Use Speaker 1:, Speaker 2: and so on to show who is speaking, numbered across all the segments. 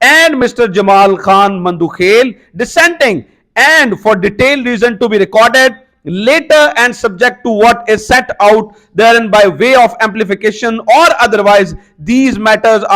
Speaker 1: and Mr. Jamal Khan Mandukhel dissenting, and for detailed reason to be recorded later and subject to what is set out therein by way of amplification or otherwise, these matters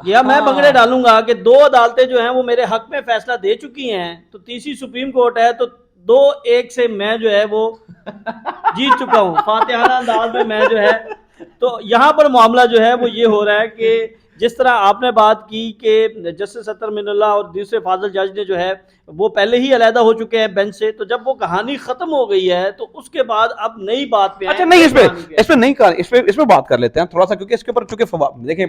Speaker 2: یا میں
Speaker 1: ہاں۔
Speaker 2: بنگڑے ڈالوں گا کہ 2 عدالتیں جو ہیں وہ میرے حق میں فیصلہ دے چکی ہیں، تو تیسری سپریم کورٹ ہے، تو 2-1 سے میں جو ہے وہ جیت چکا ہوں، فاتحانہ انداز میں جو ہے. تو یہاں پر معاملہ جو ہے وہ یہ ہو رہا ہے کہ جس طرح آپ نے بات کی کہ جسٹس اطہر من اللہ اور دوسرے فاضل جج نے جو ہے وہ پہلے ہی علیحدہ ہو چکے ہیں بینچ سے، تو جب وہ کہانی ختم ہو گئی ہے تو اس کے بعد اب نئی بات پہ
Speaker 1: اچھا نہیں، اس پہ نہیں اس پہ بات کر لیتے ہیں تھوڑا سا، کیونکہ اس کے اوپر چونکہ دیکھیں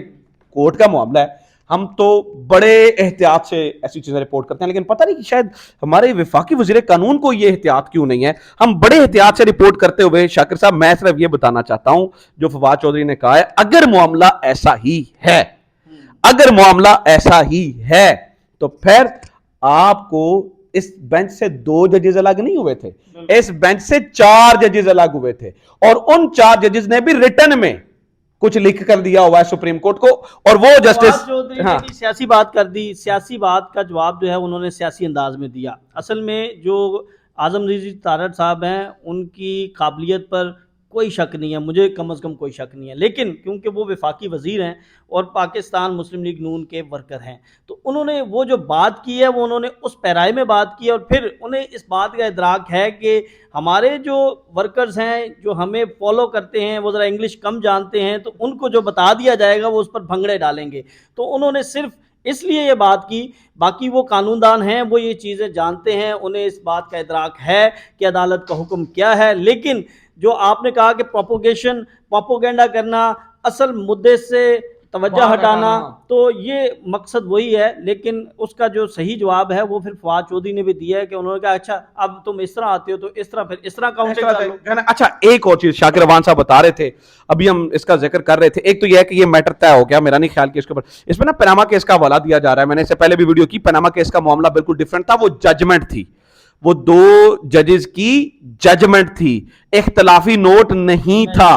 Speaker 1: کورٹ کا معاملہ ہے، ہم تو بڑے احتیاط سے ایسی چیزیں رپورٹ کرتے ہیں، لیکن پتہ نہیں شاید ہمارے وفاقی وزیر قانون کو یہ احتیاط کیوں نہیں ہے. ہم بڑے احتیاط سے رپورٹ کرتے ہوئے شاکر صاحب میں صرف یہ بتانا چاہتا ہوں جو فواد چودھری نے کہا ہے، اگر معاملہ ایسا ہی ہے، اگر معاملہ ایسا ہی ہے تو پھر آپ کو اس بینچ سے 2 ججز الگ نہیں ہوئے تھے، اس بینچ سے 4 ججز الگ ہوئے تھے، اور ان 4 ججز نے بھی ریٹن میں کچھ لکھ کر دیا ہوا ہے سپریم کورٹ کو، اور وہ جسٹس
Speaker 2: چودھری نے بھی سیاسی بات کر دی. سیاسی بات کا جواب جو ہے انہوں نے سیاسی انداز میں دیا. اصل میں جو اعظم رضا تارڑ صاحب ہیں ان کی قابلیت پر کوئی شک نہیں ہے، مجھے کم از کم کوئی شک نہیں ہے، لیکن کیونکہ وہ وفاقی وزیر ہیں اور پاکستان مسلم لیگ نون کے ورکر ہیں، تو انہوں نے وہ جو بات کی ہے وہ انہوں نے اس پیرائے میں بات کی، اور پھر انہیں اس بات کا ادراک ہے کہ ہمارے جو ورکرز ہیں جو ہمیں فالو کرتے ہیں وہ ذرا انگلش کم جانتے ہیں، تو ان کو جو بتا دیا جائے گا وہ اس پر بھنگڑے ڈالیں گے. تو انہوں نے صرف اس لیے یہ بات کی، باقی وہ قانون دان ہیں، وہ یہ چیزیں جانتے ہیں، انہیں اس بات کا ادراک ہے کہ عدالت کا حکم کیا ہے. لیکن جو آپ نے کہا کہ پروپوگینڈا کرنا، اصل مدعے سے توجہ ہٹانا، تو یہ مقصد وہی ہے. لیکن اس کا جو صحیح جواب ہے وہ پھر فواد چودھری نے بھی دیا ہے کہ انہوں نے کہا اچھا اب تم اس طرح آتے ہو تو اس طرح پھر اس طرح کاؤنٹنگ کر لو.
Speaker 1: اچھا ایک اور چیز شاکر روان صاحب بتا رہے تھے، ابھی ہم اس کا ذکر کر رہے تھے، ایک تو یہ ہے کہ یہ میٹر طے ہو گیا، میرا نہیں خیال کہ اس کے اوپر اس میں نا پناما کیس کا حوالہ دیا جا رہا ہے. میں نے اس سے پہلے بھی ویڈیو کی، پناما کیس کا معاملہ بالکل ڈیفرنٹ تھا، وہ ججمنٹ تھی، وہ 2 ججز کی ججمنٹ تھی، اختلافی نوٹ نہیں تھا.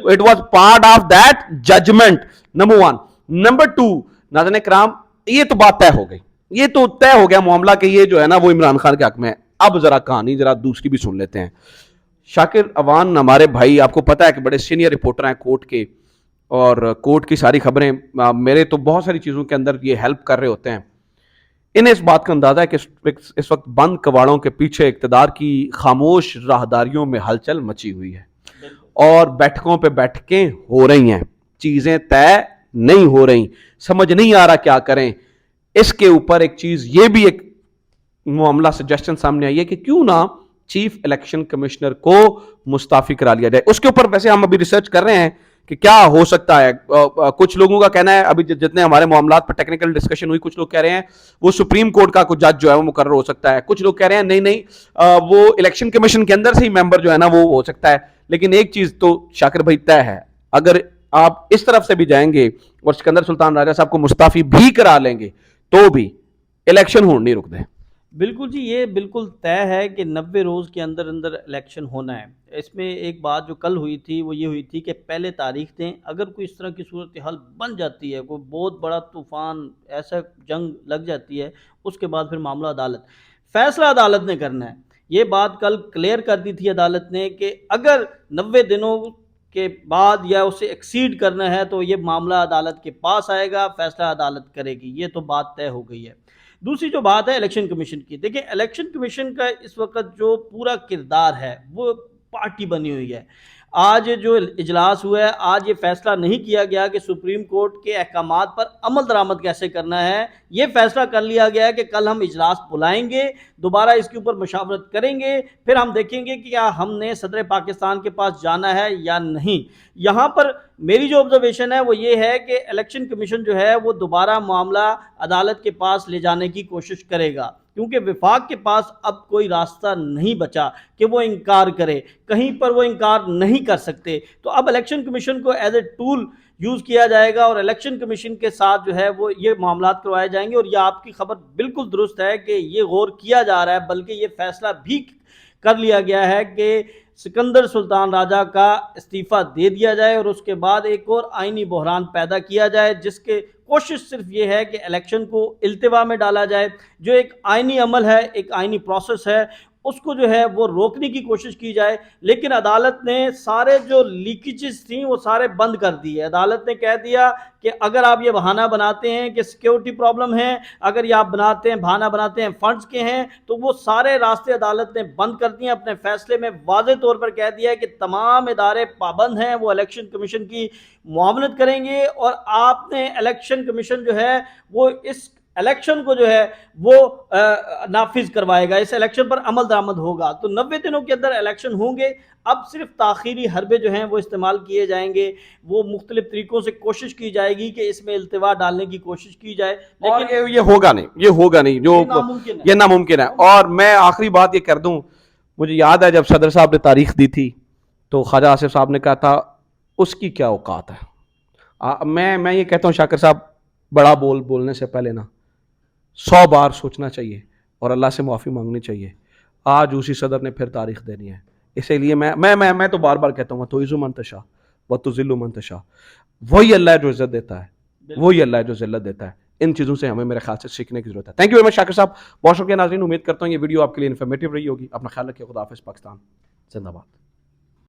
Speaker 1: It was part of that judgement, number 1. Number 2 ناظرین کرام، یہ تو بات طے ہو گئی، یہ تو طے ہو گیا معاملہ کہ یہ جو ہے نا وہ عمران خان کے حق میں ہے. اب ذرا کہانی ذرا دوسری بھی سن لیتے ہیں. شاکر اوان ہمارے بھائی، آپ کو پتا ہے کہ بڑے سینئر رپورٹر ہیں کورٹ کے، اور کورٹ کی ساری خبریں میرے تو بہت ساری چیزوں کے اندر یہ ہیلپ کر رہے ہوتے ہیں. انہیں اس بات کا اندازہ ہے کہ اس وقت بند کواڑوں کے پیچھے اقتدار کی خاموش راہداریوں میں ہلچل مچی ہوئی ہے، اور بیٹھکوں پہ بیٹھکیں ہو رہی ہیں، چیزیں طے نہیں ہو رہی، سمجھ نہیں آ رہا کیا کریں. اس کے اوپر ایک چیز یہ بھی ایک معاملہ سجیشن سامنے آئی ہے کہ کیوں نہ چیف الیکشن کمشنر کو مستعفی کرا لیا جائے. اس کے اوپر ویسے ہم ابھی ریسرچ کر رہے ہیں کہ کیا ہو سکتا ہے. کچھ لوگوں کا کہنا ہے، ابھی جتنے ہمارے معاملات پر ٹیکنیکل ڈسکشن ہوئی، کچھ لوگ کہہ رہے ہیں وہ سپریم کورٹ کا کوئی جج جو ہے وہ مقرر ہو سکتا ہے، کچھ لوگ کہہ رہے ہیں نہیں وہ الیکشن کمیشن کے اندر سے ہی ممبر جو ہے نا وہ ہو سکتا ہے. لیکن ایک چیز تو شاکر بھائی طے ہے، اگر آپ اس طرف سے بھی جائیں گے اور سکندر سلطان راجہ صاحب کو مستعفی بھی کرا لیں گے تو بھی الیکشن ہون نہیں رک دیں.
Speaker 2: بالکل جی، یہ بالکل طے ہے کہ 90 روز کے اندر اندر الیکشن ہونا ہے. اس میں ایک بات جو کل ہوئی تھی وہ یہ ہوئی تھی کہ پہلے تاریخ دیں، اگر کوئی اس طرح کی صورتحال بن جاتی ہے، کوئی بہت بڑا طوفان ایسا جنگ لگ جاتی ہے، اس کے بعد پھر معاملہ عدالت، فیصلہ عدالت نے کرنا ہے. یہ بات کل کلیئر کر دی تھی عدالت نے کہ اگر 90 دنوں کے بعد یا اسے ایکسیڈ کرنا ہے تو یہ معاملہ عدالت کے پاس آئے گا، فیصلہ عدالت کرے گی. یہ تو بات طے ہو گئی ہے. دوسری جو بات ہے الیکشن کمیشن کی، دیکھیں الیکشن کمیشن کا اس وقت جو پورا کردار ہے وہ پارٹی بنی ہوئی ہے. آج جو اجلاس ہوا ہے، آج یہ فیصلہ نہیں کیا گیا کہ سپریم کورٹ کے احکامات پر عمل درآمد کیسے کرنا ہے. یہ فیصلہ کر لیا گیا ہے کہ کل ہم اجلاس بلائیں گے، دوبارہ اس کے اوپر مشاورت کریں گے، پھر ہم دیکھیں گے کہ کیا ہم نے صدر پاکستان کے پاس جانا ہے یا نہیں. یہاں پر میری جو آبزرویشن ہے وہ یہ ہے کہ الیکشن کمیشن جو ہے وہ دوبارہ معاملہ عدالت کے پاس لے جانے کی کوشش کرے گا، کیونکہ وفاق کے پاس اب کوئی راستہ نہیں بچا کہ وہ انکار کرے، کہیں پر وہ انکار نہیں کر سکتے. تو اب الیکشن کمیشن کو ایز اے ٹول یوز کیا جائے گا، اور الیکشن کمیشن کے ساتھ جو ہے وہ یہ معاملات کروائے جائیں گے. اور یہ آپ کی خبر بالکل درست ہے کہ یہ غور کیا جا رہا ہے، بلکہ یہ فیصلہ بھی کر لیا گیا ہے کہ سکندر سلطان راجہ کا استعفیٰ دے دیا جائے اور اس کے بعد ایک اور آئینی بحران پیدا کیا جائے، جس کے کوشش صرف یہ ہے کہ الیکشن کو التوا میں ڈالا جائے. جو ایک آئینی عمل ہے، ایک آئینی پروسیس ہے، اس کو جو ہے وہ روکنے کی کوشش کی جائے، لیکن عدالت نے سارے جو لیکیجز تھیں وہ سارے بند کر دیے۔ عدالت نے کہہ دیا کہ اگر آپ یہ بہانہ بناتے ہیں کہ سیکیورٹی پرابلم ہے، اگر یہ آپ بہانہ بناتے ہیں فنڈز کے ہیں، تو وہ سارے راستے عدالت نے بند کر دیے۔ اپنے فیصلے میں واضح طور پر کہہ دیا ہے کہ تمام ادارے پابند ہیں، وہ الیکشن کمیشن کی معاونت کریں گے، اور آپ نے الیکشن کمیشن جو ہے وہ اس الیکشن کو جو ہے وہ نافذ کروائے گا، اس الیکشن پر عمل درآمد ہوگا۔ تو 90 دنوں کے اندر الیکشن ہوں گے۔ اب صرف تاخیری حربے جو ہیں وہ استعمال کیے جائیں گے، وہ مختلف طریقوں سے کوشش کی جائے گی کہ اس میں التوا ڈالنے کی کوشش کی جائے،
Speaker 1: اور
Speaker 2: لیکن
Speaker 1: یہ ہوگا نہیں، یہ ہوگا نہیں، جو
Speaker 2: یہ ناممکن ہے۔
Speaker 1: یہ ناممکن ہے۔ اور میں آخری بات یہ کر دوں، مجھے یاد ہے جب صدر صاحب نے تاریخ دی تھی تو خواجہ آصف صاحب نے کہا تھا اس کی کیا اوقات ہے۔ میں یہ کہتا ہوں شاکر صاحب، بڑا بولنے سے پہلے نا 100 بار سوچنا چاہیے اور اللہ سے معافی مانگنی چاہیے۔ آج اسی صدر نے پھر تاریخ دینی ہے، اسی لیے میں تو بار بار کہتا ہوں تُعِزُّ مَن تَشَاءُ وَتُذِلُّ مَن تَشَاءُ، وہی اللہ ہے جو عزت دیتا ہے، وہی اللہ ہے جو ذلت دیتا ہے۔ ان چیزوں سے ہمیں میرے خیال سے سیکھنے کی ضرورت ہے۔ تھینک یو ویری مچ شاکر صاحب، بہت شکریہ ناظرین، امید کرتا ہوں یہ ویڈیو آپ کے لیے انفارمیٹیو رہی ہوگی۔ اپنا خیال رکھیے، خدا حافظ، پاکستان زندہ باد۔